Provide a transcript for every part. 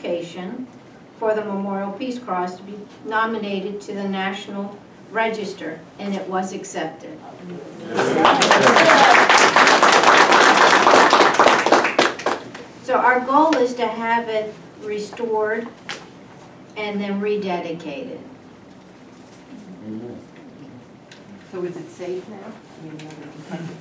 application for the Memorial Peace Cross to be nominated to the National Register, and it was accepted. So our goal is to have it restored and then rededicated. So is it safe now? I mean, nobody can touch it?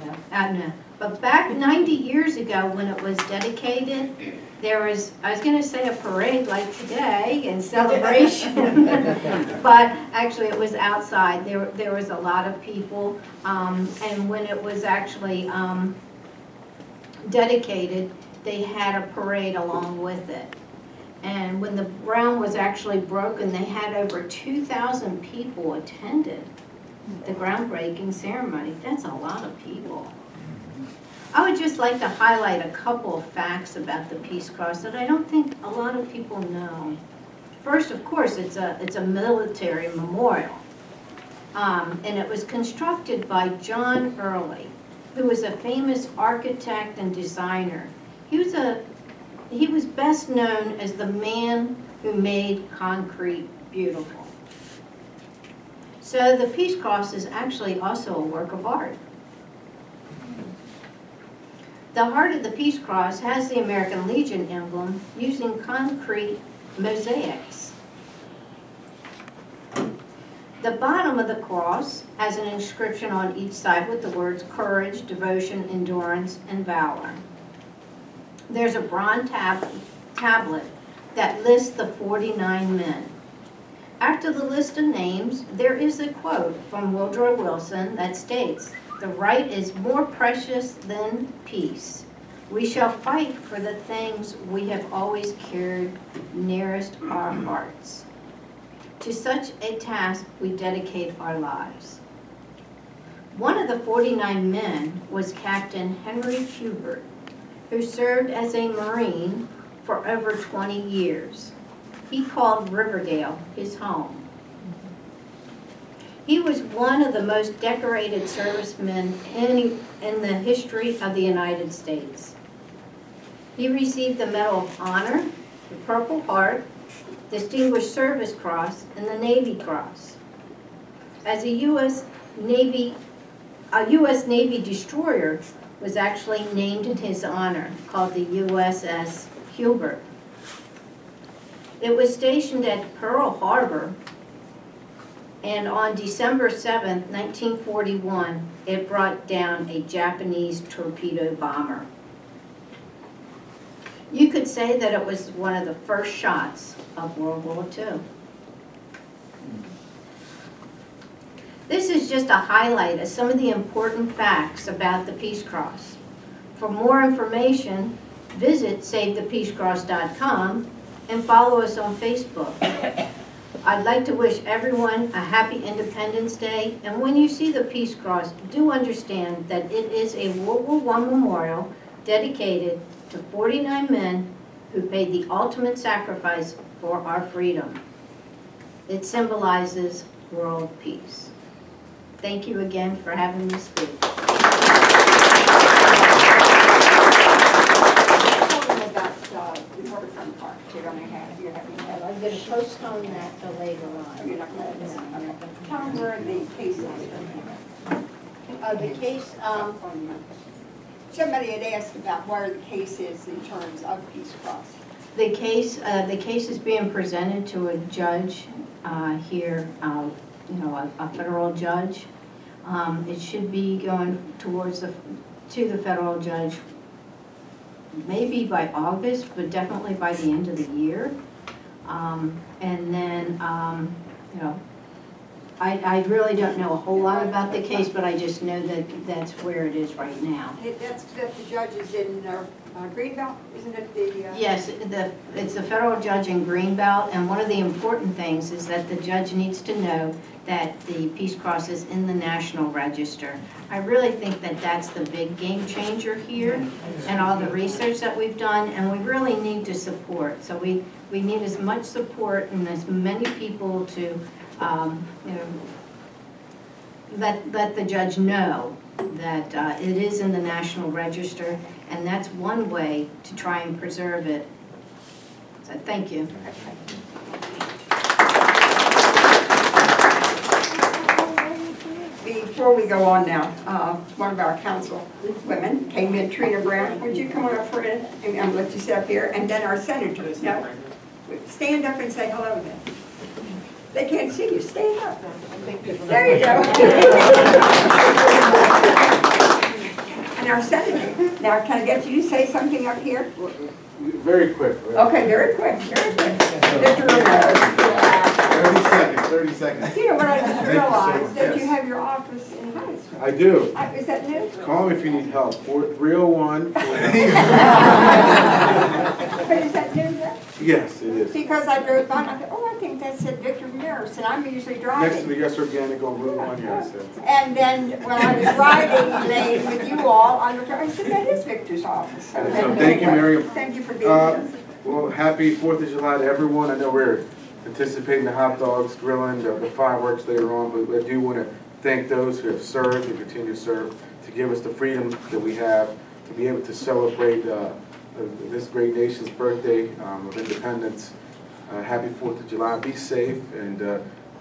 No. But back 90 years ago when it was dedicated, there was, I was going to say a parade like today and celebration, but actually it was outside. There was a lot of people, and when it was actually dedicated, they had a parade along with it. And when the ground was actually broken, they had over 2,000 people attended the groundbreaking ceremony. That's a lot of people. I would just like to highlight a couple of facts about the Peace Cross that I don't think a lot of people know. First, of course, it's a military memorial. And it was constructed by John Early, who was a famous architect and designer. He was best known as the man who made concrete beautiful. So the Peace Cross is actually also a work of art. The heart of the Peace Cross has the American Legion emblem using concrete mosaics. The bottom of the cross has an inscription on each side with the words courage, devotion, endurance, and valor. There's a bronze tablet that lists the 49 men. After the list of names, there is a quote from Woodrow Wilson that states, "The right is more precious than peace. We shall fight for the things we have always carried nearest our hearts. To such a task we dedicate our lives." One of the 49 men was Captain Henry Hubert, who served as a Marine for over 20 years. He called Riverdale his home. He was one of the most decorated servicemen in the history of the United States. He received the Medal of Honor, the Purple Heart, Distinguished Service Cross, and the Navy Cross. As a U.S. Navy destroyer was actually named in his honor, called the USS Hubert. It was stationed at Pearl Harbor, and on December 7, 1941, it brought down a Japanese torpedo bomber. You could say that it was one of the first shots of World War II. This is just a highlight of some of the important facts about the Peace Cross. For more information, visit SaveThePeaceCross.com and follow us on Facebook. I'd like to wish everyone a happy Independence Day, and when you see the Peace Cross, do understand that it is a World War I memorial dedicated to 49 men who paid the ultimate sacrifice for our freedom. It symbolizes world peace. Thank you again for having me speak. I'm going to postpone that till later on. You're not going to tell them where the case is. The case, somebody had asked about where the case is in terms of Peace Cross. the case is being presented to a judge here, a federal judge. It should be going towards to the federal judge maybe by August, but definitely by the end of the year. And then, I really don't know a whole lot about the case, but I just know that that's where it is right now. That's that the judge is in Greenbelt, isn't it? The Yes, it's the federal judge in Greenbelt, and one of the important things is that the judge needs to know that the Peace Cross is in the National Register. I really think that that's the big game changer here, and all the research that we've done, and we really need to support. So we need as much support and as many people to let the judge know that it is in the National Register, and that's one way to try and preserve it So thank you. Before we go on now, one of our council women came in, Trina Brown. Would you come on up for a minute? And I'll let you sit up here. And then our senators. No, stand up and say hello then. They can't see you. Stand up. There you go. And our senator. Now, can I get you to say something up here? Very quick. Okay, very quick, very quick. Victor Ramirez. 30 seconds. You know what I just realized, that you have your office in high school. I do. Is that new? Call me if you need help. 301. But is that new then? Yes, it is. Because I drove by and I thought, oh, I think that said Victor Ramirez, and I'm usually driving. Next to the Yes Organic on Route 1, yes. And then when I was riding lane with you all, I looked over and said, that is Victor's office. So thank you, Miriam. Thank you for being here. Well, happy 4th of July to everyone. I know we're anticipating the hot dogs, grilling, the fireworks later on, but I do want to thank those who have served and continue to serve to give us the freedom that we have to be able to celebrate this great nation's birthday of independence. Happy 4th of July. Be safe and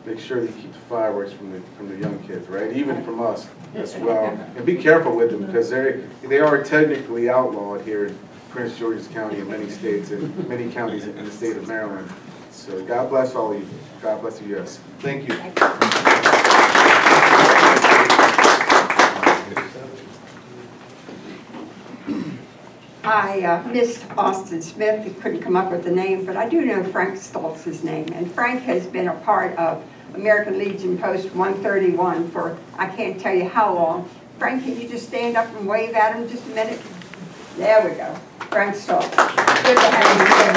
make sure that you keep the fireworks from the young kids, right? Even from us as well. And be careful with them because they are technically outlawed here in Prince George's County and many states and many counties in the state of Maryland. So God bless all of you. God bless the U.S. Thank you. I missed Austin Smith. He couldn't come up with the name, but I do know Frank Stoltz's name. And Frank has been a part of American Legion Post 131 for I can't tell you how long. Frank, can you just stand up and wave at him just a minute? There we go. Frank Stoltz. Good to have you here.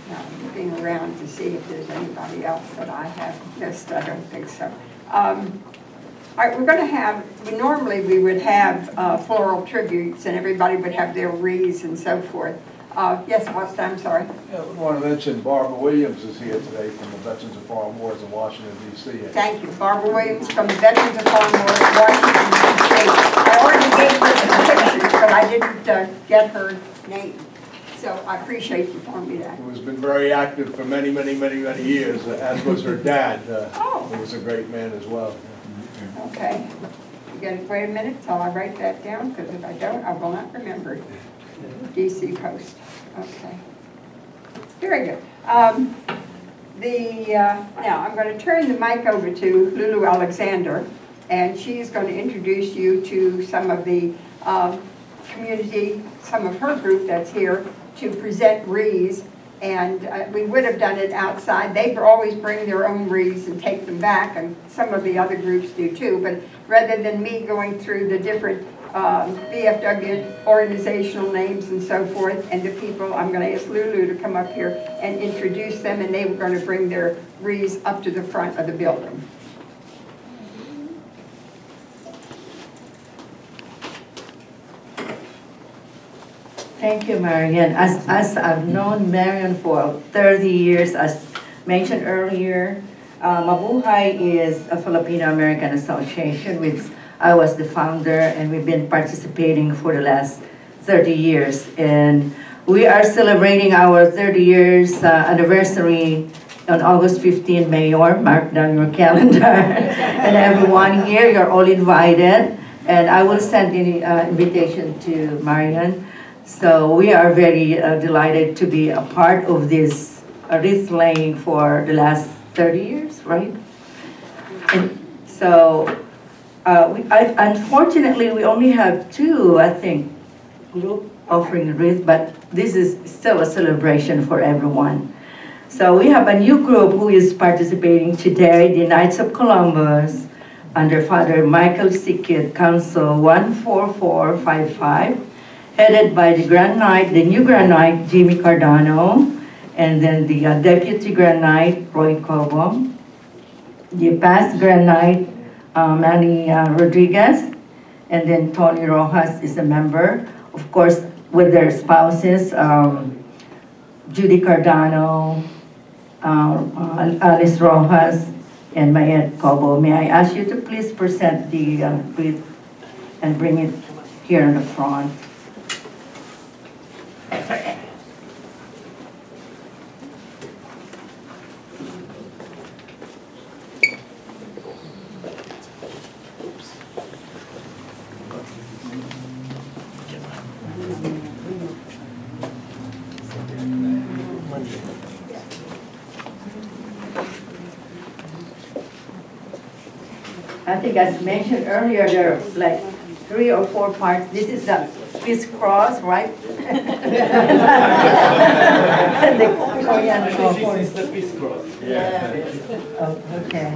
Now, I'm looking around to see if there's anybody else that I have missed. I don't think so. All right, we're going to have, normally we would have floral tributes and everybody would have their wreaths and so forth. Yes, Austin, I'm sorry. Yeah, I want to mention Barbara Williams is here today from the Veterans of Foreign Wars in Washington, D.C. Thank you. Barbara Williams from the Veterans of Foreign Wars in Washington, D.C. I already gave her the pictures, but I didn't get her name. So I appreciate you telling me that. Who has been very active for many, many, many, many years, as was her dad, who was a great man as well. Okay. You got to wait a minute till I write that down, because if I don't, I will not remember it. DC Post. Okay. Very good. Now I'm going to turn the mic over to Lulu Alexander, and she's going to introduce you to some of the community, some of her group that's here to present wreaths. And we would have done it outside. They always bring their own wreaths and take them back, and some of the other groups do too. But rather than me going through the different VFW organizational names and so forth, and the people, I'm going to ask Lulu to come up here and introduce them, and they were going to bring their wreaths up to the front of the building. Thank you, Marian. As I've known Marian for 30 years, as mentioned earlier, Mabuhay is a Filipino-American association, which I was the founder, and we've been participating for the last 30 years. And we are celebrating our 30 years anniversary on August 15, Mayor. Mark down your calendar. And everyone here, you're all invited. And I will send an invitation to Marian. So we are very delighted to be a part of this wreath laying for the last 30 years, right? And so, unfortunately, we only have two, I think, group offering wreath, but this is still a celebration for everyone. So we have a new group who is participating today, the Knights of Columbus, under Father Michael Sikit, Council 14455. Headed by the Grand Knight, the new Grand Knight, Jimmy Cardano, and then the Deputy Grand Knight, Roy Cobo, the past Grand Knight, Manny Rodriguez, and then Tony Rojas is a member, of course, with their spouses, Judy Cardano, Alice Rojas, and Mayet Cobo. May I ask you to please present the wreath and bring it here in the front. I think as mentioned earlier, there are like 3 or 4 parts. This is the crisscross, right? The Korean This is the crisscross. Oh, okay.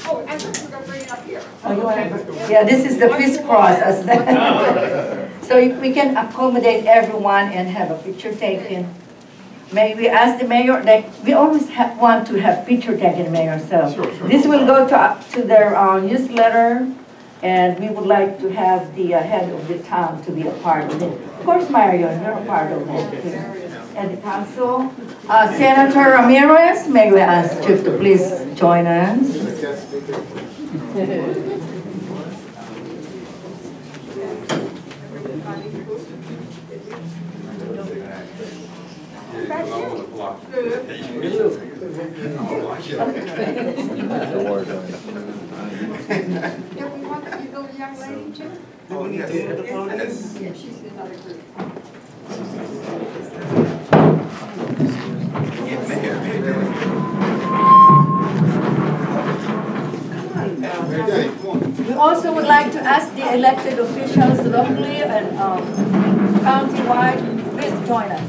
Oh, I thought you were gonna bring it up here. Oh, you wanna- Yeah, this is the crisscross. So we can accommodate everyone and have a picture taken. May we ask the mayor, like, we always want to have picture taken, mayor, so. This will go to their newsletter, and we would like to have the head of the town to be a part of it. Of course, Marion, you're a part of that too. And the council. Senator Ramirez, may we ask you to please join us? Do we want the little young lady too? Oh, yes. Yeah, she's in another group. We also would like to ask the elected officials locally and county-wide, please join us.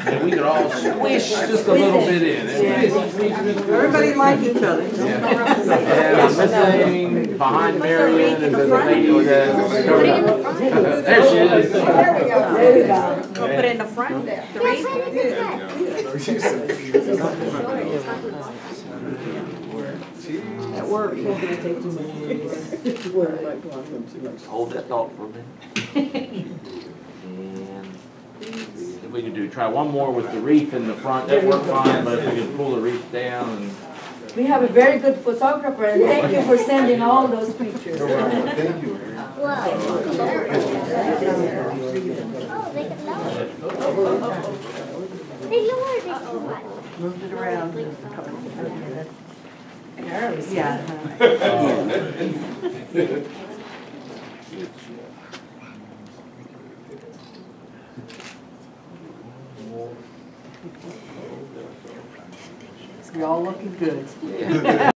And we could all squish just a little bit in. Everybody like each other. Yeah, missing behind Marion is a lady that. There she is. There we go. There you go. Put it in the front there. At work. Hold that thought for a minute. And if we could try one more with the reef in the front, that worked fine, but if we could pull the reef down and. We have a very good photographer, and thank you for sending all those pictures. Thank you. Wow. Oh, they could lower it. They lowered it too much. Moved it around. Yeah. You're all looking good.